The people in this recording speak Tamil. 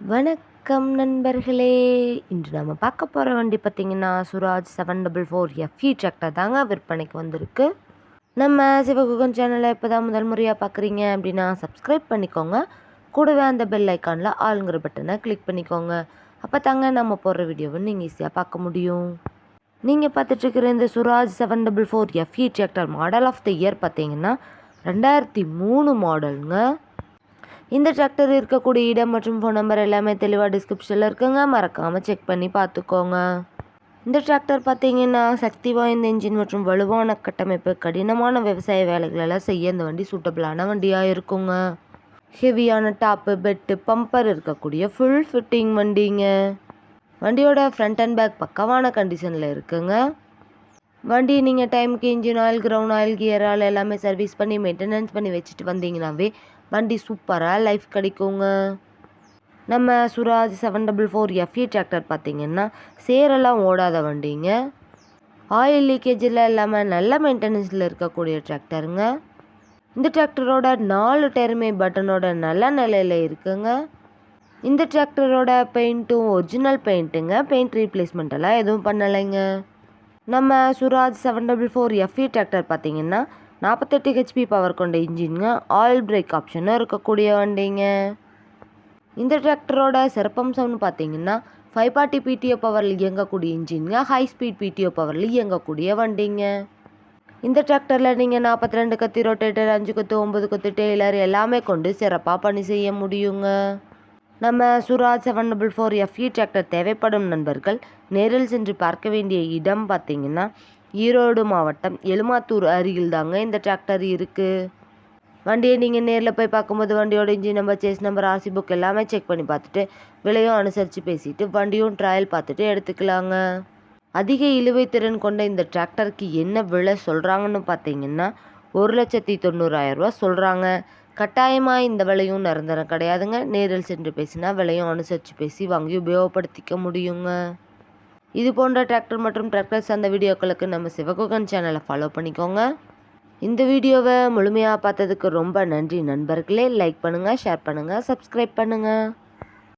வணக்கம் நண்பர்களே. இன்று நம்ம பார்க்க போகிற வண்டி பார்த்திங்கன்னா சுராஜ் 744 எஃப்இ டிராக்டர் தாங்க விற்பனைக்கு வந்திருக்கு. நம்ம சிவகுகன் சேனலை இப்போ தான் முதல் முறையாக பார்க்குறீங்க அப்படின்னா சப்ஸ்கிரைப் பண்ணிக்கோங்க. கூடவே அந்த பெல் ஐக்கானில் ஆளுங்கிற பட்டனை கிளிக் பண்ணிக்கோங்க. அப்போ தாங்க நம்ம போடுற வீடியோவை நீங்கள் ஈஸியாக பார்க்க முடியும். நீங்கள் பார்த்துட்ருக்கிற இந்த Swaraj 744 FE tractor model of the year பார்த்திங்கன்னா 2003 மாடலுங்க. இந்த டிராக்டர் இருக்கக்கூடிய இடம் மற்றும் ஃபோன் நம்பர் எல்லாமே தெளிவாக டிஸ்கிரிப்ஷனில் இருக்குங்க. மறக்காமல் செக் பண்ணி பார்த்துக்கோங்க. இந்த டிராக்டர் பார்த்தீங்கன்னா சக்தி வாய்ந்த இன்ஜின் மற்றும் வலுவான கட்டமைப்பு, கடினமான விவசாய வேலைகளெல்லாம் செய்ய இந்த வண்டி சூட்டபிளான வண்டியாக இருக்குங்க. ஹெவியான டாப்பு, பெட்டு, பம்பர் இருக்கக்கூடிய ஃபுல் ஃபிட்டிங் வண்டிங்க. வண்டியோட ஃப்ரண்ட் அண்ட் பேக் பக்கவான கண்டிஷனில் இருக்குங்க. வண்டி நீங்கள் டைமுக்கு engine oil, ground oil, gear oil எல்லாமே சர்வீஸ் பண்ணி மெயின்டெனன்ஸ் பண்ணி வச்சுட்டு வந்தீங்கன்னாவே வண்டி சூப்பராக லைஃப் கிடைக்குங்க. நம்ம சுராஜ் 744 எஃப்இ டிராக்டர் பார்த்திங்கன்னா சேரெல்லாம் ஓடாத வண்டிங்க. ஆயில் லீக்கேஜில் இல்லாமல் நல்ல மெயின்டெனன்ஸில் இருக்கக்கூடிய டிராக்டருங்க. இந்த டிராக்டரோட 4 டயருமே பட்டனோட நல்ல நிலையில் இருக்குங்க. இந்த டிராக்டரோட பெயிண்ட்டும் ஒரிஜினல் பெயிண்ட்டுங்க. பெயிண்ட் ரீப்ளேஸ்மெண்ட் எல்லாம் எதுவும் பண்ணலைங்க. நம்ம சுராஜ் 744 எஃப்இ டிராக்டர் பார்த்திங்கன்னா 48 ஹெச்பி பவர் கொண்ட இன்ஜின்ங்க. ஆயில் பிரேக் ஆப்ஷனும் இருக்கக்கூடிய வண்டிங்க. இந்த டிராக்டரோட சிறப்பம்சம்னு பார்த்தீங்கன்னா 540 பிடிஓ பவரில் இயங்கக்கூடிய இன்ஜின்ங்க. ஹை ஸ்பீட் பிடிஓ பவரில் இயங்கக்கூடிய வண்டிங்க. இந்த டிராக்டரில் நீங்கள் 42 கத்தி ரொட்டேட்டர், 5 கொத்து, 9 கொத்து டெய்லர் எல்லாமே கொண்டு சிறப்பாக பணி செய்ய முடியுங்க. நம்ம சுராஜ் 744 எஃப்இ டிராக்டர் தேவைப்படும் நண்பர்கள் நேரில் சென்று பார்க்க வேண்டிய இடம் பார்த்திங்கன்னா ஈரோடு மாவட்டம் எலுமாத்தூர் அருகில் தாங்க இந்த டிராக்டர் இருக்குது. வண்டியை நீங்கள் நேரில் போய் பார்க்கும்போது வண்டியோட engine number, chassis number, RC book எல்லாமே செக் பண்ணி பார்த்துட்டு விலையும் அனுசரித்து பேசிட்டு வண்டியும் ட்ரையல் பார்த்துட்டு எடுத்துக்கலாங்க. அதிக இழுவை திறன் கொண்ட இந்த டிராக்டருக்கு என்ன விலை சொல்கிறாங்கன்னு பார்த்தீங்கன்னா 1,90,000 ரூபா சொல்கிறாங்க. கட்டாயமாக இந்த விலையும் நிரந்தரம் கிடையாதுங்க. நேரில் சென்று பேசினா விலையும் அனுசரித்து பேசி வாங்கி உபயோகப்படுத்திக்க முடியுங்க. இது போன்ற டிராக்டர் மற்றும் டிராக்டர் சார்ந்த வீடியோக்களுக்கு நம்ம சிவகுகன் சேனலை ஃபாலோ பண்ணிக்கோங்க. இந்த வீடியோவை முழுமையாக பார்த்ததுக்கு ரொம்ப நன்றி நண்பர்களே. லைக் பண்ணுங்கள், ஷேர் பண்ணுங்கள், சப்ஸ்கிரைப் பண்ணுங்கள்.